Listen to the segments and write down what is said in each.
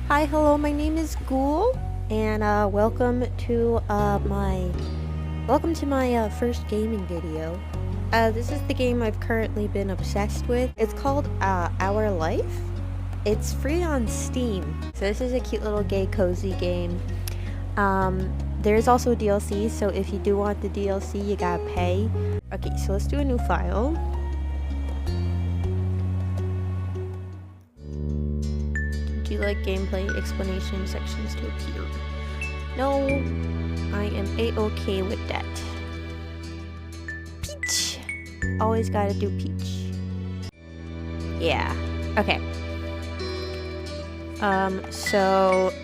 Hi, hello, my name is Ghoul, and welcome to my first gaming video. This is the game I've currently been obsessed with. It's called Our Life. It's free on Steam, so this is a cute little gay cozy game. There's also DLC, so if you do want the DLC, you gotta pay. Okay, so let's do a new file. Do you like gameplay explanation sections to appear? No, I am a-okay with that. Peach! Always gotta do peach. Yeah, okay. So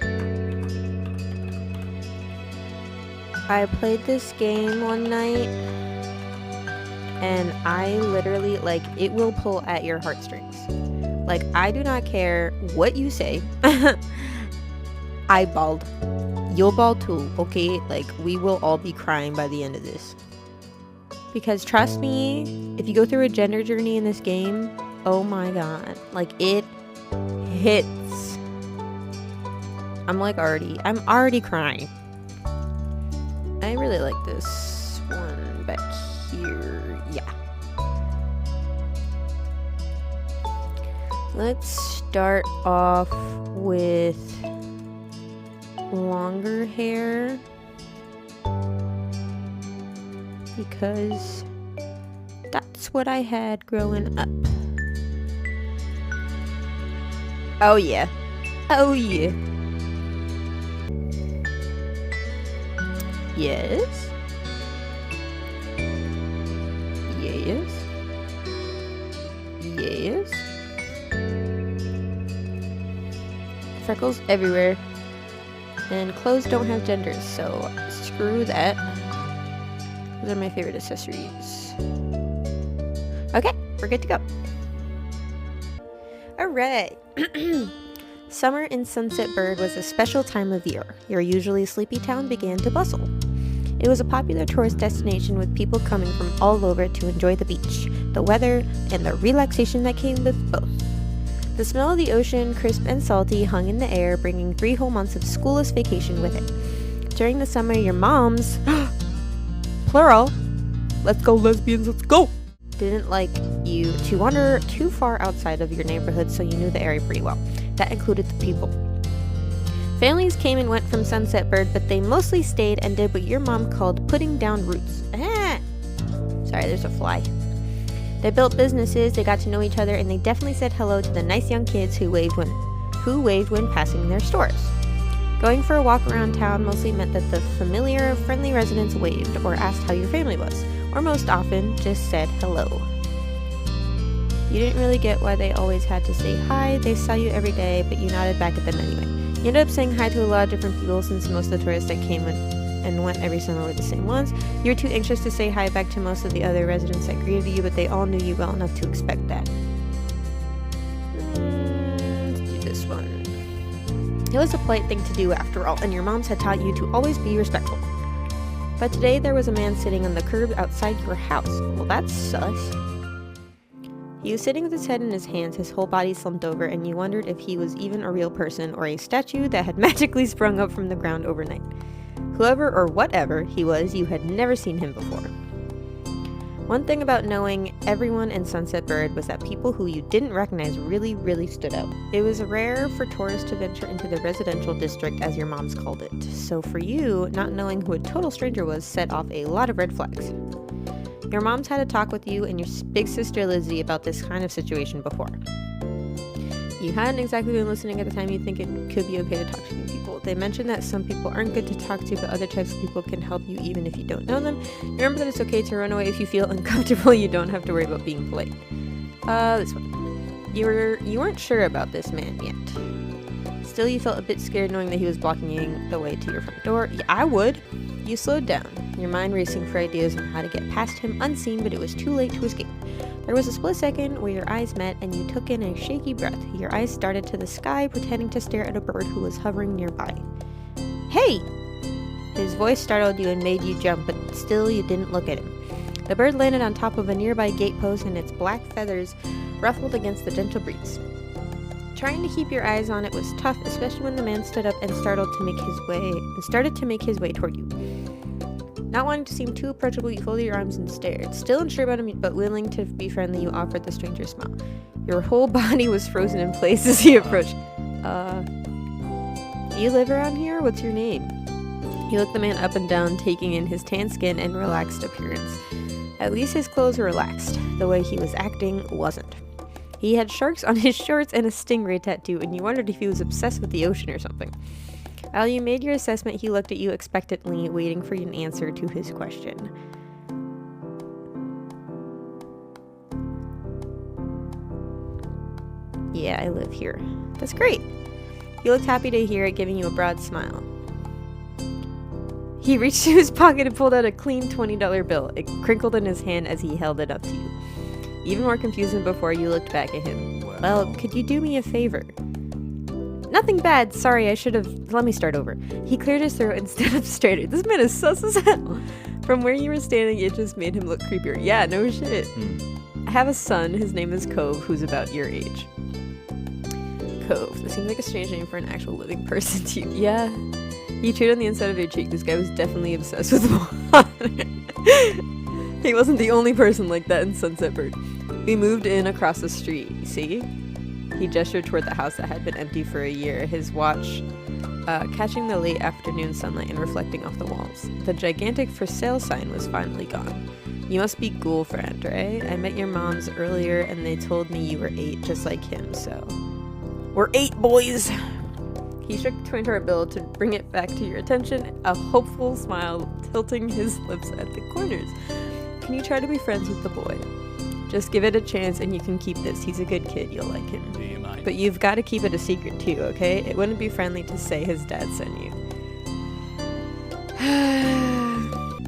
I played this game one night and I literally, it will pull at your heartstrings. I do not care what you say. I bawled. You'll bawl too, okay? We will all be crying by the end of this. Because trust me, if you go through a gender journey in this game, oh my god. It hits. I'm already crying. I really like this one back here. Yeah. Let's start off with longer hair because that's what I had growing up. Oh yeah. Oh yeah. Yes. Yes. Yes. Freckles everywhere. And clothes don't have genders, so screw that. Those are my favorite accessories. Okay, we're good to go. Alright. Summer in Sunset Berg was a special time of year. Your usually sleepy town began to bustle. It was a popular tourist destination with people coming from all over to enjoy the beach, the weather, and the relaxation that came with both. The smell of the ocean, crisp and salty, hung in the air, bringing 3 whole months of schoolless vacation with it. During the summer, your moms, plural, let's go lesbians, let's go, didn't like you to wander too far outside of your neighborhood, so you knew the area pretty well. That included the people. Families came and went from Sunset Bird, but they mostly stayed and did what your mom called putting down roots. Sorry, there's a fly. They built businesses, they got to know each other, and they definitely said hello to the nice young kids who waved when passing their stores. Going for a walk around town mostly meant that the familiar, friendly residents waved or asked how your family was, or most often just said hello. You didn't really get why they always had to say hi. They saw you every day, but you nodded back at them anyway. You ended up saying hi to a lot of different people since most of the tourists that came and went every summer were the same ones. You were too anxious to say hi back to most of the other residents that greeted you, but they all knew you well enough to expect that. Let's do this one. It was a polite thing to do after all, and your moms had taught you to always be respectful. But today there was a man sitting on the curb outside your house. Well, that's sus. He was sitting with his head in his hands, his whole body slumped over, and you wondered if he was even a real person or a statue that had magically sprung up from the ground overnight. Whoever or whatever he was, you had never seen him before. One thing about knowing everyone in Sunset Bird was that people who you didn't recognize really, really stood out. It was rare for tourists to venture into the residential district, as your moms called it. So for you, not knowing who a total stranger was set off a lot of red flags. Your moms had a talk with you and your big sister Lizzie about this kind of situation before. You hadn't exactly been listening at the time. You think it could be okay to talk to new people. They mentioned that some people aren't good to talk to, but other types of people can help you even if you don't know them. Remember that it's okay to run away if you feel uncomfortable. You don't have to worry about being polite. This one. You weren't sure about this man yet. Still, you felt a bit scared knowing that he was blocking the way to your front door. Yeah, I would. You slowed down, your mind racing for ideas on how to get past him unseen, but it was too late to escape. There was a split second where your eyes met and you took in a shaky breath. Your eyes started to the sky, pretending to stare at a bird who was hovering nearby. Hey! His voice startled you and made you jump, but still you didn't look at him. The bird landed on top of a nearby gate post and its black feathers ruffled against the gentle breeze. Trying to keep your eyes on it was tough, especially when the man stood up and started to make his way toward you. Not wanting to seem too approachable, you folded your arms and stared. Still unsure about him, but willing to be friendly, you offered the stranger a smile. Your whole body was frozen in place as he approached. Do you live around here? What's your name? He looked the man up and down, taking in his tan skin and relaxed appearance. At least his clothes were relaxed. The way he was acting wasn't. He had sharks on his shorts and a stingray tattoo, and you wondered if he was obsessed with the ocean or something. While you made your assessment, he looked at you expectantly, waiting for an answer to his question. Yeah, I live here. That's great. He looked happy to hear it, giving you a broad smile. He reached into his pocket and pulled out a clean $20 bill. It crinkled in his hand as he held it up to you. Even more confused than before, you looked back at him. Well, could you do me a favor? Nothing bad. Sorry, I should have... Let me start over. He cleared his throat and stood up straighter. This man is sus as hell. From where you were standing, it just made him look creepier. Yeah, no shit. I have a son. His name is Cove, who's about your age. Cove. This seems like a strange name for an actual living person to you. Yeah. He chewed on the inside of your cheek. This guy was definitely obsessed with water. He wasn't the only person like that in Sunset Bird. We moved in across the street. See? He gestured toward the house that had been empty for a year, his watch catching the late afternoon sunlight and reflecting off the walls. The gigantic for sale sign was finally gone. You must be Ghoul friend, right? I met your moms earlier and they told me you were 8, just like him, so... We're 8, boys! He shook the $20 bill to bring it back to your attention, a hopeful smile tilting his lips at the corners. Can you try to be friends with the boy? Just give it a chance and you can keep this. He's a good kid. You'll like him. Do you mind? But you've got to keep it a secret too, okay? It wouldn't be friendly to say his dad sent you.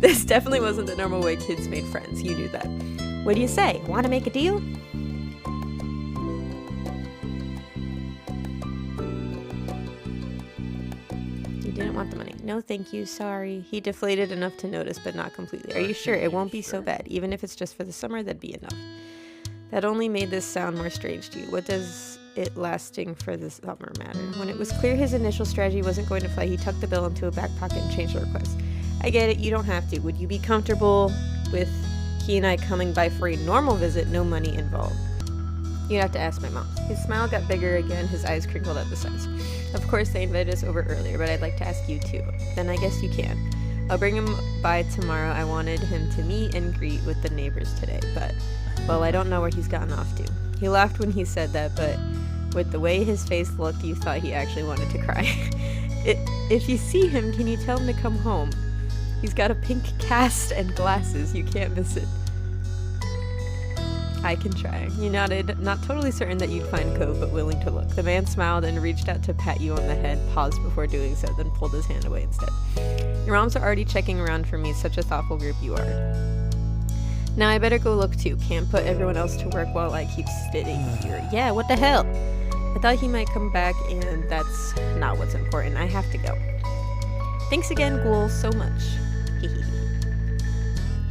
This definitely wasn't the normal way kids made friends. You knew that. What do you say? Want to make a deal? You didn't want the money. No, thank you. Sorry. He deflated enough to notice, but not completely. Are you sure? It won't be so bad. Even if it's just for the summer, that'd be enough. That only made this sound more strange to you. What does it lasting for the summer matter? When it was clear his initial strategy wasn't going to fly, he tucked the bill into a back pocket and changed the request. I get it. You don't have to. Would you be comfortable with he and I coming by for a normal visit, no money involved? You'd have to ask my mom. His smile got bigger again, his eyes crinkled at the sides. Of course, they invited us over earlier, but I'd like to ask you too. Then I guess you can. I'll bring him by tomorrow. I wanted him to meet and greet with the neighbors today, but, well, I don't know where he's gotten off to. He laughed when he said that, but with the way his face looked, you thought he actually wanted to cry. If you see him, can you tell him to come home? He's got a pink cast and glasses. You can't miss it. I can try. You nodded, not totally certain that you'd find Cove, but willing to look. The man smiled and reached out to pat you on the head, paused before doing so, then pulled his hand away instead. Your moms are already checking around for me. Such a thoughtful group you are. Now I better go look too. Can't put everyone else to work while I keep sitting here. Yeah, what the hell? I thought he might come back, and that's not what's important. I have to go. Thanks again, Ghoul, so much.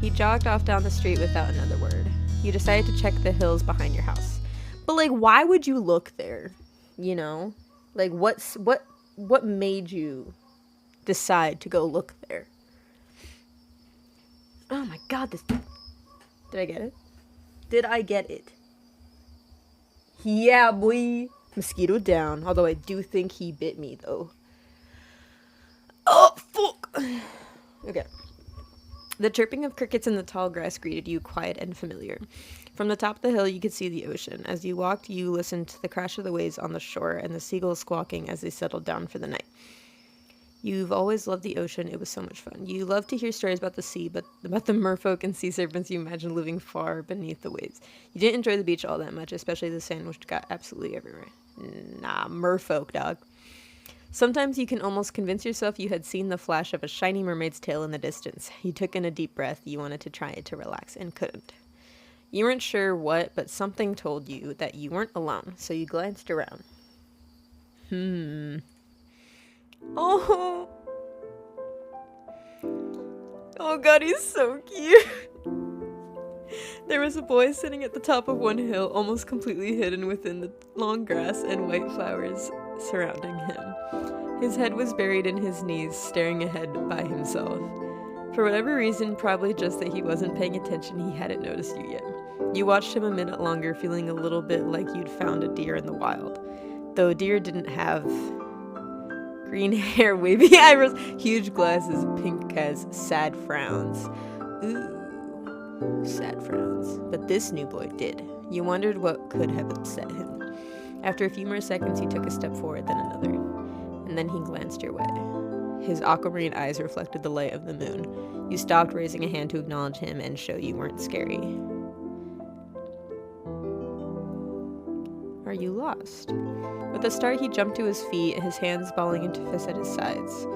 He jogged off down the street without another word. You decided to check the hills behind your house. But, like, why would you look there? You know? Like, what made you decide to go look there? Oh my god, this... Did I get it? Did I get it? Yeah, boy. Mosquito down. Although I do think he bit me, though. Oh, fuck! Okay. The chirping of crickets in the tall grass greeted you, quiet and familiar. From the top of the hill, you could see the ocean. As you walked, you listened to the crash of the waves on the shore and the seagulls squawking as they settled down for the night. You've always loved the ocean. It was so much fun. You loved to hear stories about the sea, but about the merfolk and sea serpents you imagined living far beneath the waves. You didn't enjoy the beach all that much, especially the sand, which got absolutely everywhere. Nah, merfolk, dog. Sometimes you can almost convince yourself you had seen the flash of a shiny mermaid's tail in the distance. You took in a deep breath. You wanted to try it to relax and couldn't. You weren't sure what, but something told you that you weren't alone, so you glanced around. Oh. Oh god, he's so cute. There was a boy sitting at the top of one hill, almost completely hidden within the long grass and white flowers surrounding him. His head was buried in his knees, staring ahead by himself. For whatever reason, probably just that he wasn't paying attention, he hadn't noticed you yet. You watched him a minute longer, feeling a little bit like you'd found a deer in the wild. Though deer didn't have green hair, wavy eyebrows, huge glasses, pink as sad frowns. Ooh, sad frowns. But this new boy did. You wondered what could have upset him. After a few more seconds, he took a step forward, then another. And then he glanced your way. His aquamarine eyes reflected the light of the moon. You stopped, raising a hand to acknowledge him and show you weren't scary. Are you lost? With a start, he jumped to his feet, his hands balling into fists at his sides.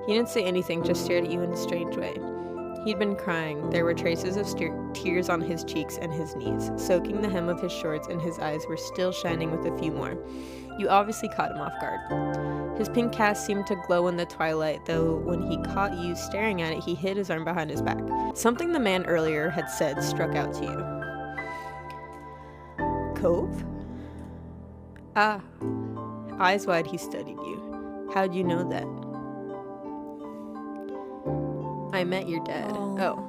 He didn't say anything, just stared at you in a strange way. He'd been crying. There were traces of tears on his cheeks and his knees, soaking the hem of his shorts, and his eyes were still shining with a few more. You obviously caught him off guard. His pink cast seemed to glow in the twilight, though when he caught you staring at it, he hid his arm behind his back. Something the man earlier had said struck out to you. Cove? Ah. Eyes wide, he studied you. How'd you know that? I met your dad. Oh.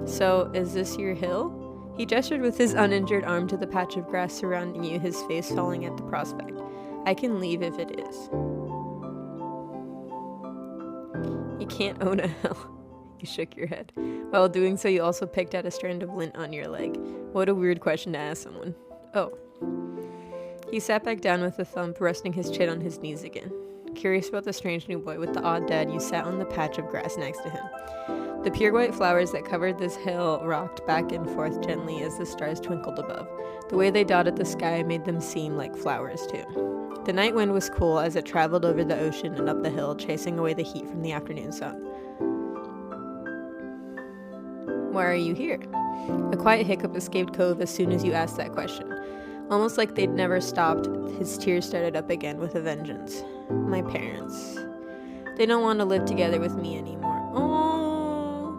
So, is this your hill? He gestured with his uninjured arm to the patch of grass surrounding you, his face falling at the prospect. I can leave if it is. You can't own a hill. You shook your head. While doing so, you also picked out a strand of lint on your leg. What a weird question to ask someone. Oh. He sat back down with a thump, resting his chin on his knees again. Curious about the strange new boy with the odd dad, you sat on the patch of grass next to him. The pure white flowers that covered this hill rocked back and forth gently as the stars twinkled above. The way they dotted the sky made them seem like flowers, too. The night wind was cool as it traveled over the ocean and up the hill, chasing away the heat from the afternoon sun. Why are you here? A quiet hiccup escaped Cove as soon as you asked that question. Almost like they'd never stopped, his tears started up again with a vengeance. My parents. They don't want to live together with me anymore. Oh,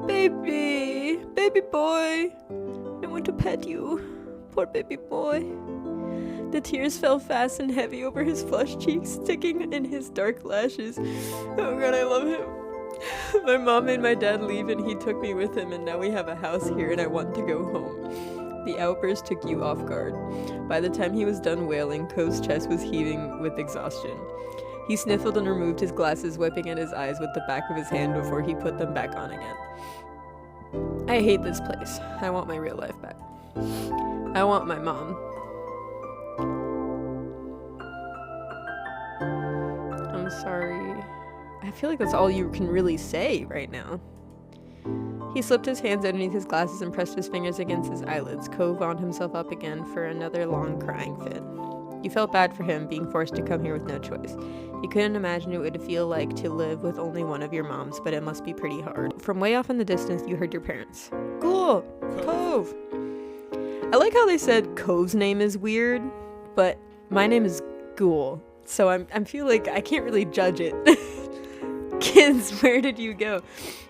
baby, baby boy. I want to pet you. Poor baby boy. The tears fell fast and heavy over his flushed cheeks, sticking in his dark lashes. Oh God, I love him. My mom made my dad leave and he took me with him, and now we have a house here and I want to go home. The outburst took you off guard. By the time he was done wailing, Cove's chest was heaving with exhaustion. He sniffled and removed his glasses, wiping at his eyes with the back of his hand before he put them back on again. I hate this place. I want my real life back. I want my mom. I'm sorry. I feel like that's all you can really say right now. He slipped his hands underneath his glasses and pressed his fingers against his eyelids. Cove wound himself up again for another long crying fit. You felt bad for him, being forced to come here with no choice. You couldn't imagine what it would feel like to live with only one of your moms, but it must be pretty hard. From way off in the distance, you heard your parents. Ghoul! Cove! I like how they said Cove's name is weird, but my name is Ghoul, so I feel like I can't really judge it. Kids, where did you go?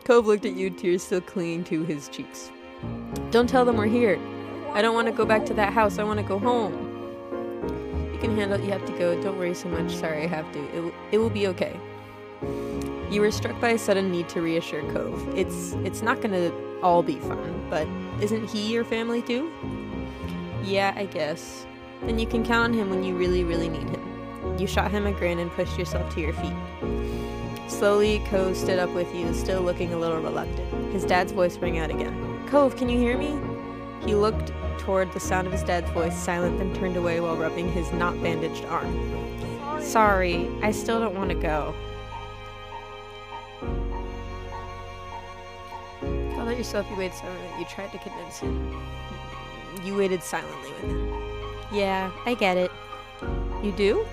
Cove looked at you, tears still clinging to his cheeks. Don't tell them we're here. I don't want to go back to that house. I want to go home. You can handle it. You have to go. Don't worry so much. Sorry, I have to. It will be okay. You were struck by a sudden need to reassure Cove. It's not going to all be fun, but isn't he your family too? Yeah, I guess. Then you can count on him when you really, really need him. You shot him a grin and pushed yourself to your feet. Slowly, Cove stood up with you, still looking a little reluctant. His dad's voice rang out again. Cove, can you hear me? He looked toward the sound of his dad's voice, silent, then turned away while rubbing his not bandaged arm. Sorry, I still don't want to go. Tell that yourself you waited silently. You tried to convince him. You waited silently with him. Yeah, I get it. You do?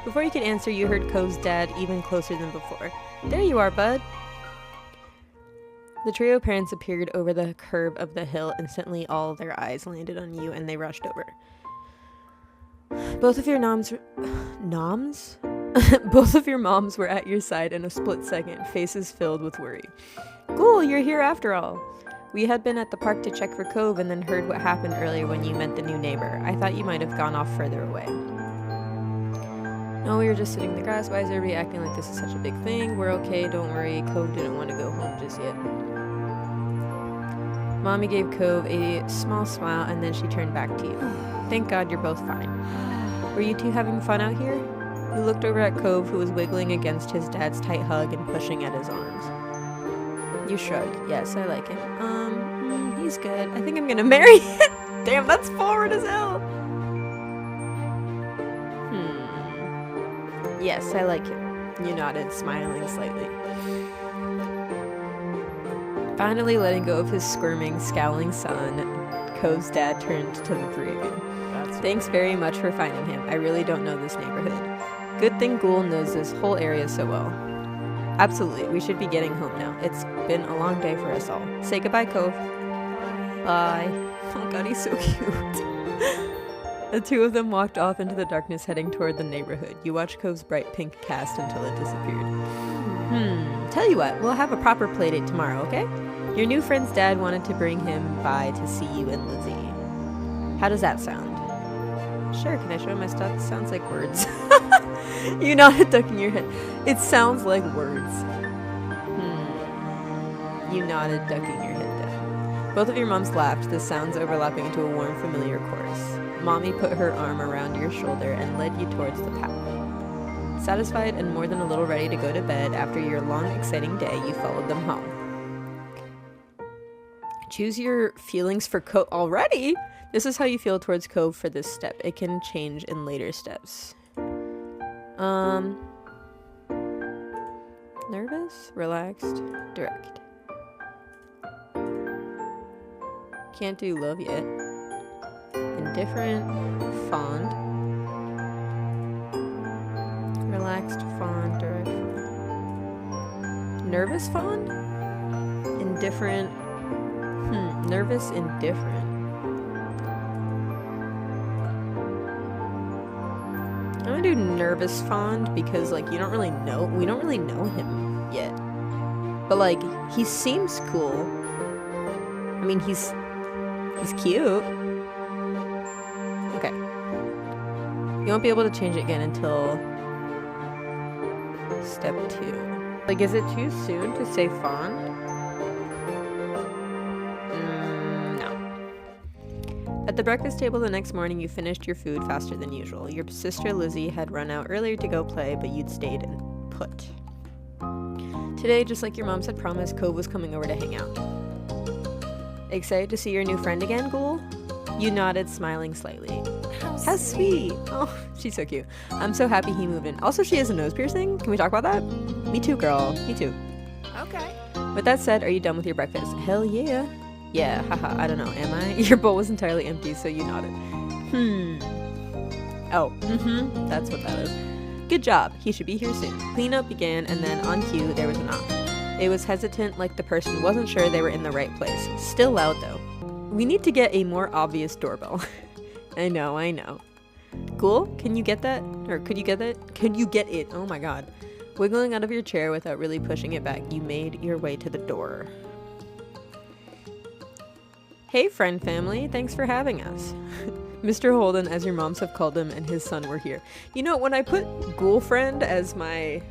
Before you could answer, you heard Cove's dad even closer than before. There you are, bud. The trio of parents appeared over the curve of the hill. Instantly, all their eyes landed on you, and they rushed over. Both of your noms? Both of your moms were at your side in a split second, faces filled with worry. Ghoul, you're here after all. We had been at the park to check for Cove and then heard what happened earlier when you met the new neighbor. I thought you might have gone off further away. No, we were just sitting in the grass. Why is everybody acting like this is such a big thing? We're okay, don't worry. Cove didn't want to go home just yet. Mommy gave Cove a small smile and then she turned back to you. Thank God you're both fine. Were you two having fun out here? You looked over at Cove, who was wiggling against his dad's tight hug and pushing at his arms. You shrugged. Yes, I like him. He's good. I think I'm gonna marry him. Damn, that's forward as hell. Yes, I like him. You nodded, smiling slightly. Finally letting go of his squirming, scowling son, Cove's dad turned to the three of you. Thanks very much for finding him. I really don't know this neighborhood. Good thing Ghoul knows this whole area so well. Absolutely, we should be getting home now. It's been a long day for us all. Say goodbye, Cove. Bye. Oh god, he's so cute. The two of them walked off into the darkness, heading toward the neighborhood. You watched Cove's bright pink cast until it disappeared. Tell you what, we'll have a proper playdate tomorrow, okay? Your new friend's dad wanted to bring him by to see you and Lizzie. How does that sound? Sure, can I show him my stuff? It sounds like words. You nodded, ducking your head. It sounds like words. You nodded, ducking your head down. Both of your moms laughed, the sounds overlapping into a warm, familiar chorus. Mommy put her arm around your shoulder and led you towards the path. Satisfied and more than a little ready to go to bed after your long, exciting day, you followed them home. Choose your feelings for Cove already? This is how you feel towards Cove for this step. It can change in later steps. Nervous, relaxed, direct. Can't do love yet. Indifferent, fond. Relaxed, fond, direct, fond. Nervous, fond? Indifferent. Nervous, indifferent. I'm gonna do nervous fond because, like, we don't really know him yet. But, like, he seems cool. I mean, he's cute. Okay. You won't be able to change it again until step 2. Like, is it too soon to say fond? At the breakfast table the next morning, you finished your food faster than usual. Your sister Lizzie had run out earlier to go play, but you'd stayed and put. Today, just like your moms had promised, Cove was coming over to hang out. Excited to see your new friend again, Ghoul? You nodded, smiling slightly. How sweet! Oh, she's so cute. I'm so happy he moved in. Also, she has a nose piercing. Can we talk about that? Me too, girl. Me too. Okay. With that said, are you done with your breakfast? Hell yeah. Yeah, haha, I don't know, am I? Your bowl was entirely empty, so you nodded. Oh, that's what that is. Good job, he should be here soon. Cleanup began, and then on cue, there was a knock. It was hesitant, like the person wasn't sure they were in the right place. Still loud, though. We need to get a more obvious doorbell. I know. Ghoul, can you get that? Or could you get that? Could you get it? Oh my god. Wiggling out of your chair without really pushing it back, you made your way to the door. Hey, friend family, thanks for having us. Mr. Holden, as your moms have called him, and his son were here. You know, when I put Ghoul Friend as my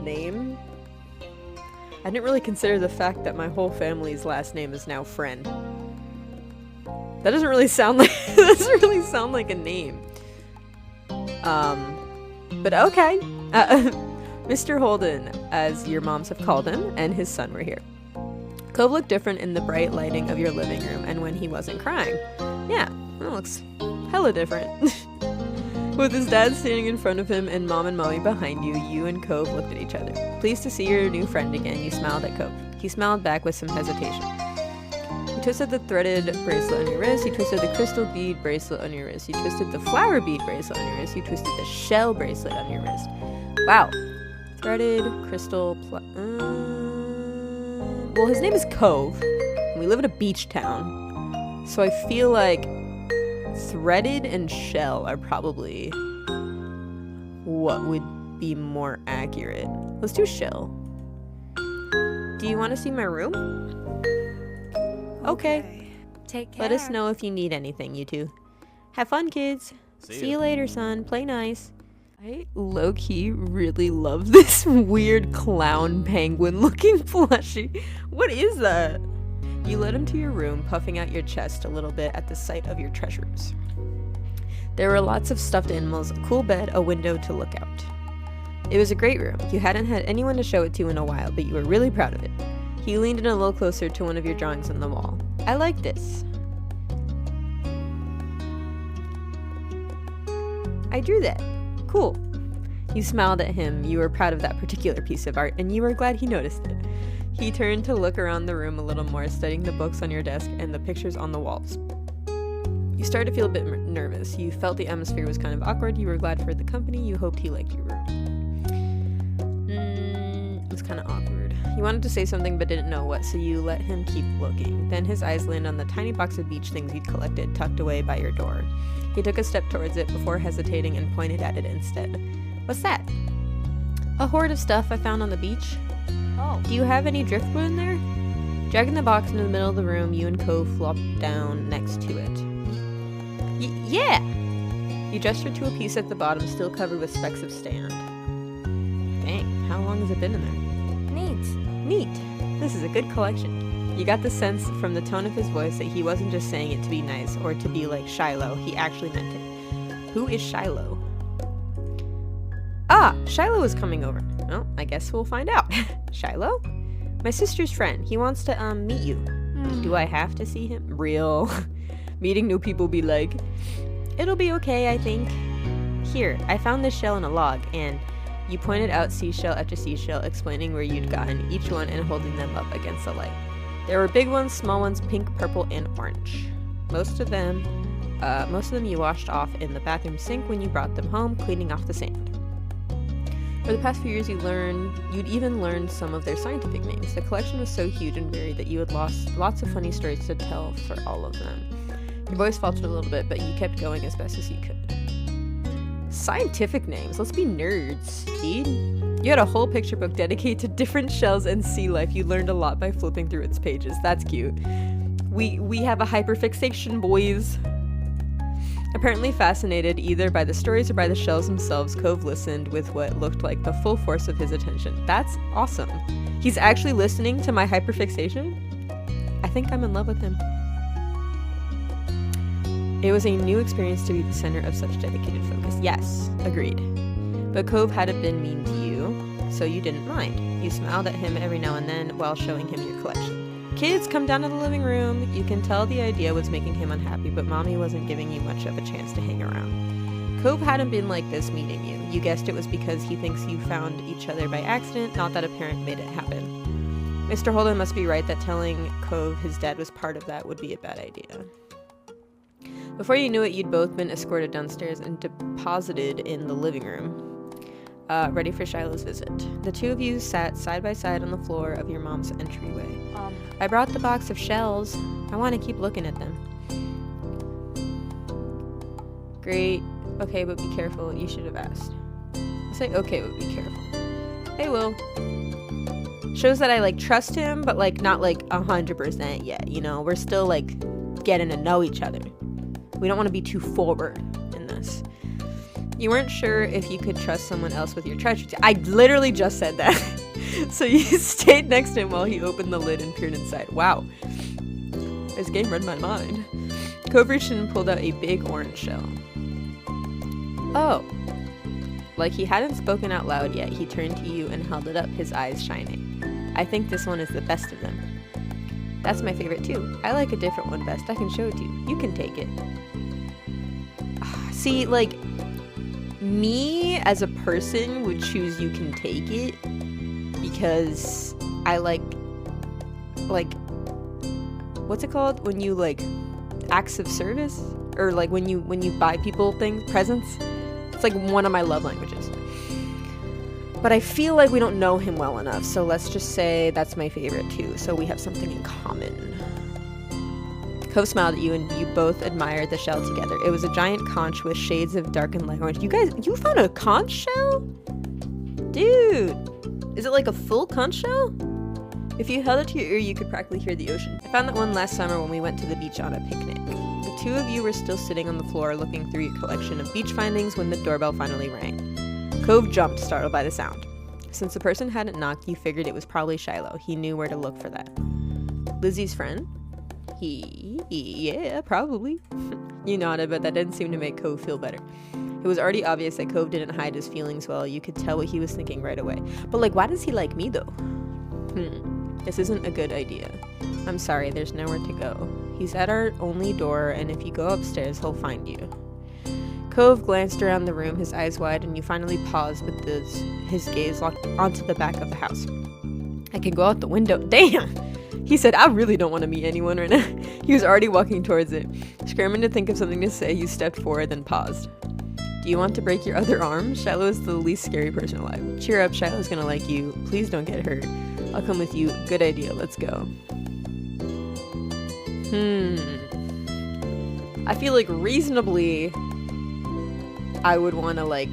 name, I didn't really consider the fact that my whole family's last name is now Friend. That doesn't really sound like a name. But okay. Mr. Holden, as your moms have called him, and his son were here. Cove looked different in the bright lighting of your living room and when he wasn't crying. Yeah, that looks hella different. With his dad standing in front of him and Mom and Mommy behind you, you and Cove looked at each other. Pleased to see your new friend again, you smiled at Cove. He smiled back with some hesitation. You twisted the threaded bracelet on your wrist, you twisted the crystal bead bracelet on your wrist, you twisted the flower bead bracelet on your wrist, you twisted the shell bracelet on your wrist. Wow. Threaded, crystal, well, his name is Cove, and we live in a beach town, so I feel like threaded and shell are probably what would be more accurate. Let's do shell. Do you want to see my room? Okay. Take care. Let us know if you need anything, you two. Have fun, kids. See you later, son. Play nice. I low-key really love this weird clown penguin looking plushie. What is that? You led him to your room, puffing out your chest a little bit at the sight of your treasures. There were lots of stuffed animals, a cool bed, a window to look out. It was a great room. You hadn't had anyone to show it to in a while, but you were really proud of it. He leaned in a little closer to one of your drawings on the wall. I like this. I drew that. Cool. You smiled at him. You were proud of that particular piece of art, and you were glad he noticed it. He turned to look around the room a little more, studying the books on your desk and the pictures on the walls. You started to feel a bit nervous. You felt the atmosphere was kind of awkward. You were glad for the company. You hoped he liked your room. It was kind of awkward. You wanted to say something but didn't know what, so you let him keep looking. Then his eyes landed on the tiny box of beach things you'd collected, tucked away by your door. He took a step towards it before hesitating and pointed at it instead. What's that? A hoard of stuff I found on the beach. Oh. Do you have any driftwood in there? Dragging the box into the middle of the room, you and Cove flopped down next to it. Yeah! You gestured to a piece at the bottom, still covered with specks of sand. Dang, how long has it been in there? Neat. This is a good collection. You got the sense from the tone of his voice that he wasn't just saying it to be nice or to be like Shiloh. He actually meant it. Who is Shiloh? Ah, Shiloh is coming over. Well, I guess we'll find out. Shiloh? My sister's friend. He wants to, meet you. Do I have to see him? Real. Meeting new people be like, it'll be okay, I think. Here, I found this shell in a log, and you pointed out seashell after seashell, explaining where you'd gotten each one and holding them up against the light. There were big ones, small ones, pink, purple, and orange. Most of them you washed off in the bathroom sink when you brought them home, cleaning off the sand. For the past few years, you'd even learned some of their scientific names. The collection was so huge and varied that you had lost lots of funny stories to tell for all of them. Your voice faltered a little bit, but you kept going as best as you could. Scientific names. Let's be nerds, dude. You had a whole picture book dedicated to different shells and sea life. You learned a lot by flipping through its pages. That's cute. We have a hyperfixation, boys. Apparently fascinated either by the stories or by the shells themselves, Cove listened with what looked like the full force of his attention. That's awesome. He's actually listening to my hyperfixation? I think I'm in love with him. It was a new experience to be the center of such dedicated focus. Yes, agreed. But Cove hadn't been mean to you, so you didn't mind. You smiled at him every now and then while showing him your collection. Kids, come down to the living room. You can tell the idea was making him unhappy, but Mommy wasn't giving you much of a chance to hang around. Cove hadn't been like this meeting you. You guessed it was because he thinks you found each other by accident, not that a parent made it happen. Mr. Holden must be right that telling Cove his dad was part of that would be a bad idea. Before you knew it, you'd both been escorted downstairs and deposited in the living room, ready for Shiloh's visit. The two of you sat side by side on the floor of your mom's entryway. I brought the box of shells. I want to keep looking at them. Great. Okay, but be careful. You should have asked. I'll say okay, but be careful. I will. Shows that I, trust him, but, not, 100% yet, you know? We're still, getting to know each other. We don't want to be too forward in this. You weren't sure if you could trust someone else with your treasure. I literally just said that. So you stayed next to him while he opened the lid and peered inside. Wow. This game read my mind. Cove reached in and pulled out a big orange shell. Oh. Like he hadn't spoken out loud yet, he turned to you and held it up, his eyes shining. I think this one is the best of them. That's my favorite too. I like a different one best. I can show it to you. You can take it. See, me as a person would choose you can take it because I like what's it called when you acts of service, or when you buy people things, presents. It's one of my love languages. But I feel like we don't know him well enough, so let's just say that's my favorite too, so we have something in common. Cove smiled at you and you both admired the shell together. It was a giant conch with shades of dark and light orange. You found a conch shell? Dude, is it a full conch shell? If you held it to your ear, you could practically hear the ocean. I found that one last summer when we went to the beach on a picnic. The two of you were still sitting on the floor looking through your collection of beach findings when the doorbell finally rang. Cove jumped, startled by the sound. Since the person hadn't knocked, you figured it was probably Shiloh. He knew where to look for that. Lizzie's friend? Yeah, probably. You nodded, but that didn't seem to make Cove feel better. It was already obvious that Cove didn't hide his feelings well. You could tell what he was thinking right away. But like, why does he like me though? This isn't a good idea. I'm sorry, there's nowhere to go. He's at our only door, and if you go upstairs, he'll find you. Cove glanced around the room, his eyes wide, and you finally paused with his gaze locked onto the back of the house. I can go out the window. Damn! He said, I really don't want to meet anyone right now. He was already walking towards it. Scrambling to think of something to say, you stepped forward, then paused. Do you want to break your other arm? Shiloh is the least scary person alive. Cheer up, Shiloh's gonna like you. Please don't get hurt. I'll come with you. Good idea, let's go. I feel like reasonably I would want to like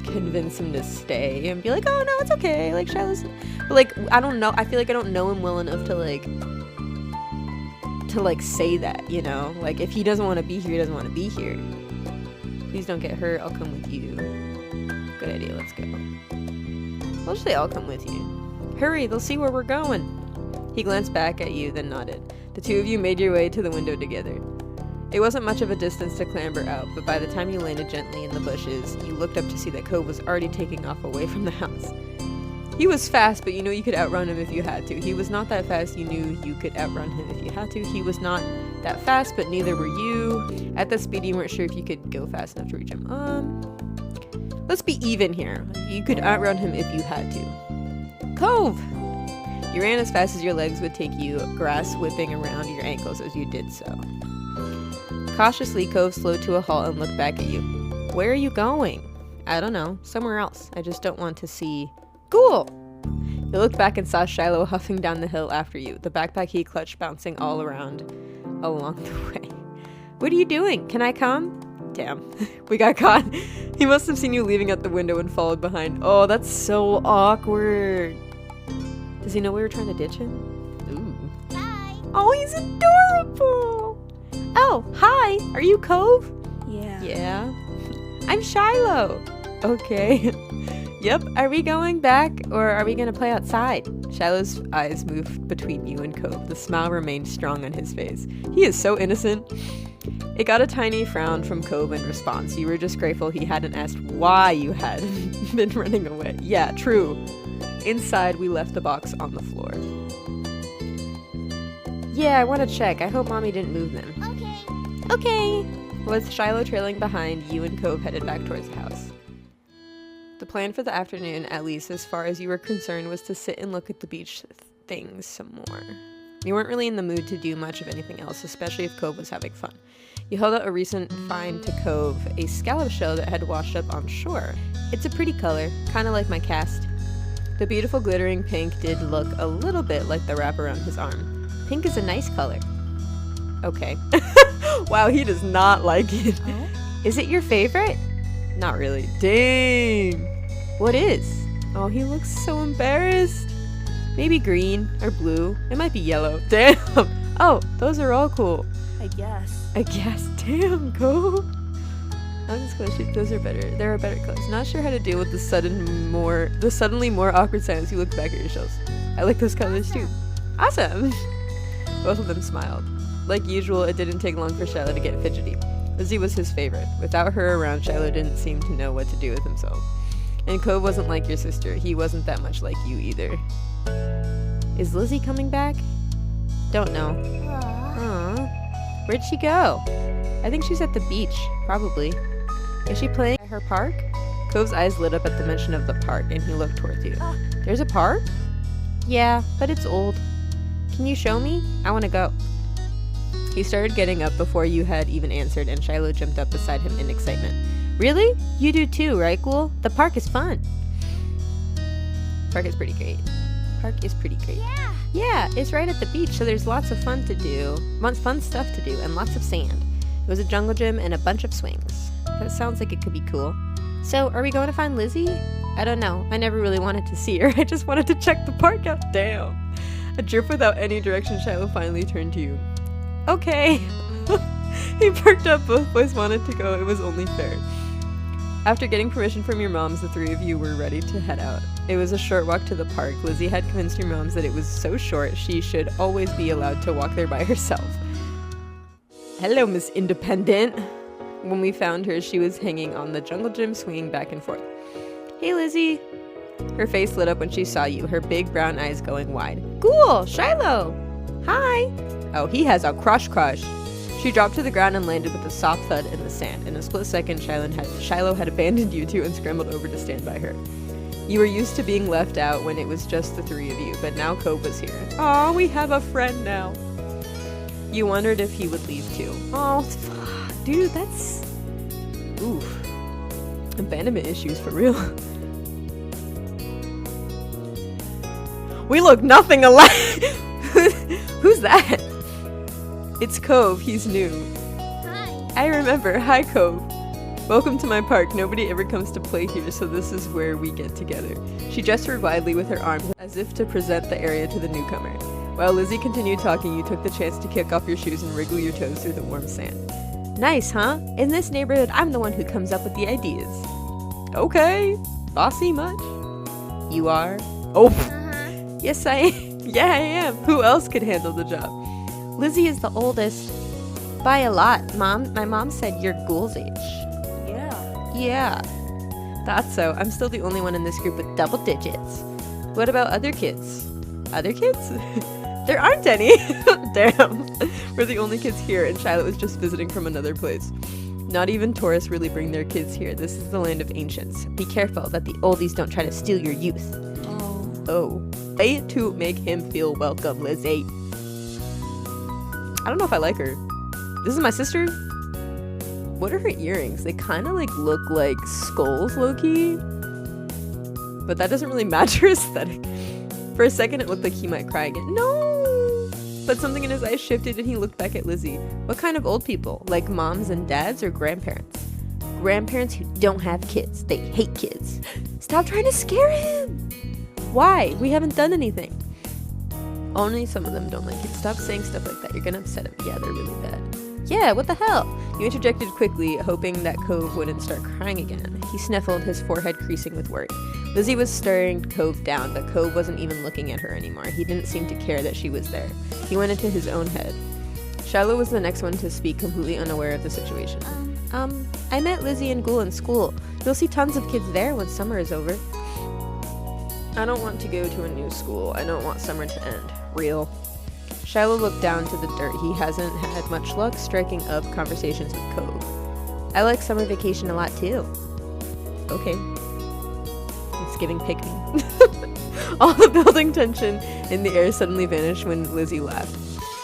convince him to stay and be like, oh no, it's okay, like Shiloh's, but like I don't know, I feel like I don't know him well enough to like say that, you know, like if he doesn't want to be here, he doesn't want to be here. Please don't get hurt, I'll come with you. Good idea, let's go. I'll just say I'll come with you. Hurry, they'll see where we're going. He glanced back at you, then nodded. The two of you made your way to the window together. It wasn't much of a distance to clamber out, but by the time you landed gently in the bushes, you looked up to see that Cove was already taking off away from the house. He was fast, but you knew you could outrun him if you had to. He was not that fast, you knew you could outrun him if you had to. He was not that fast, but neither were you. At that speed, you weren't sure if you could go fast enough to reach him. Let's be even here. You could outrun him if you had to. Cove! You ran as fast as your legs would take you, grass whipping around your ankles as you did so. Cautiously, Cove slowed to a halt and looked back at you. Where are you going? I don't know. Somewhere else. I just don't want to see... Ghoul! You looked back and saw Shiloh huffing down the hill after you, the backpack he clutched bouncing all around along the way. What are you doing? Can I come? Damn. We got caught. He must have seen you leaving out the window and followed behind. Oh, that's so awkward. Does he know we were trying to ditch him? Ooh. Hi. Oh, he's adorable! Oh, hi! Are you Cove? Yeah. Yeah. I'm Shiloh! Okay. Yep, are we going back, or are we gonna play outside? Shiloh's eyes moved between you and Cove. The smile remained strong on his face. He is so innocent. It got a tiny frown from Cove in response. You were just grateful he hadn't asked why you had been running away. Yeah, true. Inside, we left the box on the floor. Yeah, I want to check. I hope Mommy didn't move them. Okay. With Shiloh trailing behind, you and Cove headed back towards the house. The plan for the afternoon, at least as far as you were concerned, was to sit and look at the beach things some more. You weren't really in the mood to do much of anything else, especially if Cove was having fun. You held out a recent find to Cove, a scallop shell that had washed up on shore. It's a pretty color, kind of like my cast. The beautiful glittering pink did look a little bit like the wrap around his arm. Pink is a nice color. Okay. Wow, he does not like it. Oh? Is it your favorite? Not really. Dang. What is? Oh, he looks so embarrassed. Maybe green or blue. It might be yellow. Damn. Oh, those are all cool. I guess. Damn, Cove. I'm just gonna those are better. There are better colors. Not sure how to deal with the suddenly more awkward silence. You look back at your shells. I like those colors too. Awesome. Both of them smiled. Like usual, it didn't take long for Shiloh to get fidgety. Lizzie was his favorite. Without her around, Shiloh didn't seem to know what to do with himself. And Cove wasn't like your sister. He wasn't that much like you either. Is Lizzie coming back? Don't know. Aww. Where'd she go? I think she's at the beach, probably. Is she playing at her park? Cove's eyes lit up at the mention of the park, and he looked towards you. There's a park? Yeah, but it's old. Can you show me? I want to go. He started getting up before you had even answered, and Shiloh jumped up beside him in excitement. Really? You do too, right, Ghoul? The park is fun. Park is pretty great. Yeah, it's right at the beach, so there's lots of fun to do. Fun stuff to do, and lots of sand. It was a jungle gym and a bunch of swings. That sounds like it could be cool. So, are we going to find Lizzie? I don't know. I never really wanted to see her. I just wanted to check the park out. Damn. A drip without any direction, Shiloh finally turned to you. Okay. He perked up. Both boys wanted to go. It was only fair. After getting permission from your moms, the three of you were ready to head out. It was a short walk to the park. Lizzie had convinced your moms that it was so short she should always be allowed to walk there by herself. Hello, Miss Independent. When we found her, she was hanging on the jungle gym, swinging back and forth. Hey, Lizzie. Her face lit up when she saw you, her big brown eyes going wide. Ghoul, Shiloh. Hi. Oh, he has a crush. She dropped to the ground and landed with a soft thud in the sand. In a split second, Shiloh had abandoned you two and scrambled over to stand by her. You were used to being left out when it was just the three of you, but now Cove was here. Aw, we have a friend now. You wondered if he would leave too. Oh, dude, that's... Oof. Abandonment issues for real. We look nothing alike! Who's that? It's Cove, he's new. Hi. I remember. Hi, Cove. Welcome to my park. Nobody ever comes to play here, so this is where we get together. She gestured widely with her arms as if to present the area to the newcomer. While Lizzie continued talking, you took the chance to kick off your shoes and wriggle your toes through the warm sand. Nice, huh? In this neighborhood, I'm the one who comes up with the ideas. Okay. Bossy much? You are? Oh. Yes, I am. Yeah, I am. Who else could handle the job? Lizzie is the oldest. By a lot, Mom. My mom said you're Ghoul's age. Yeah. Thought so. I'm still the only one in this group with double digits. What about other kids? Other kids? There aren't any. Damn. We're the only kids here, and Shiloh was just visiting from another place. Not even tourists really bring their kids here. This is the land of ancients. Be careful that the oldies don't try to steal your youth. Oh. Way to make him feel welcome, Lizzie. I don't know if I like her. This is my sister. What are her earrings? They kind of like look like skulls, low-key. But that doesn't really match her aesthetic. For a second, it looked like he might cry again. No! But something in his eyes shifted and he looked back at Lizzie. What kind of old people? Like moms and dads or grandparents? Grandparents who don't have kids. They hate kids. Stop trying to scare him! Why? We haven't done anything. Only some of them don't like it. Stop saying stuff like that. You're gonna upset him. Yeah, they're really bad. Yeah, what the hell? You interjected quickly, hoping that Cove wouldn't start crying again. He sniffled, his forehead creasing with worry. Lizzie was staring Cove down, but Cove wasn't even looking at her anymore. He didn't seem to care that she was there. He went into his own head. Shiloh was the next one to speak, completely unaware of the situation. I met Lizzie and Ghoul in school. You'll see tons of kids there when summer is over. I don't want to go to a new school. I don't want summer to end. Real. Shiloh looked down to the dirt. He hasn't had much luck striking up conversations with Cove. I like summer vacation a lot too. Okay. It's giving pick me. All the building tension in the air suddenly vanished when Lizzie laughed.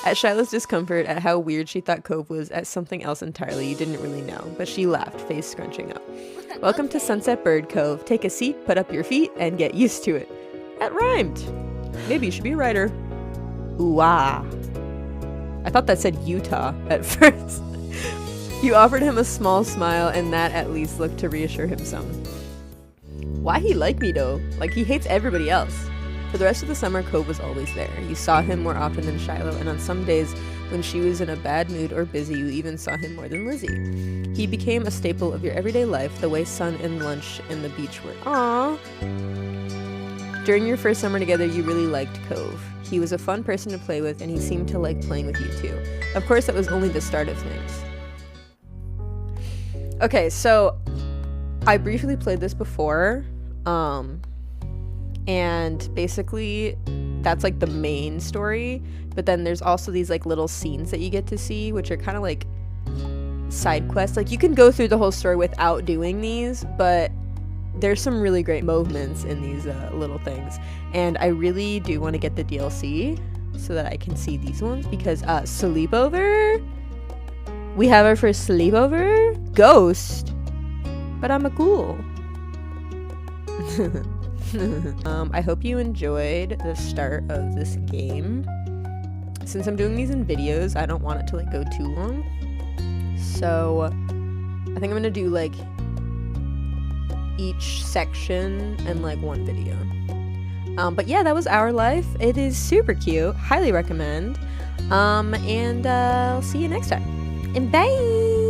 At Shiloh's discomfort, at how weird she thought Cove was, at something else entirely you didn't really know, but she laughed, face scrunching up. Welcome to Sunset Bird Cove. Take a seat, put up your feet, and get used to it. That rhymed. Maybe you should be a writer. Ooh-ah. I thought that said Utah at first. You offered him a small smile, and that at least looked to reassure him some. Why he like me though? Like he hates everybody else. For the rest of the summer, Cove was always there. You saw him more often than Shiloh, and on some days when she was in a bad mood or busy, you even saw him more than Lizzie. He became a staple of your everyday life, the way sun and lunch and the beach were. Aww. During your first summer together, you really liked Cove. He was a fun person to play with, and he seemed to like playing with you too. Of course, that was only the start of things. Okay, so I briefly played this before, and basically that's like the main story, but then there's also these like little scenes that you get to see, which are kind of like side quests. Like you can go through the whole story without doing these, but there's some really great moments in these little things, and I really do want to get the DLC so that I can see these ones, because sleepover, we have our first sleepover ghost, but I'm a ghoul. I hope you enjoyed the start of this game. Since I'm doing these in videos, I don't want it to like go too long, so I think I'm gonna do like each section and like one video. But yeah, that was our life. It is super cute. Highly recommend. And I'll see you next time. And bye!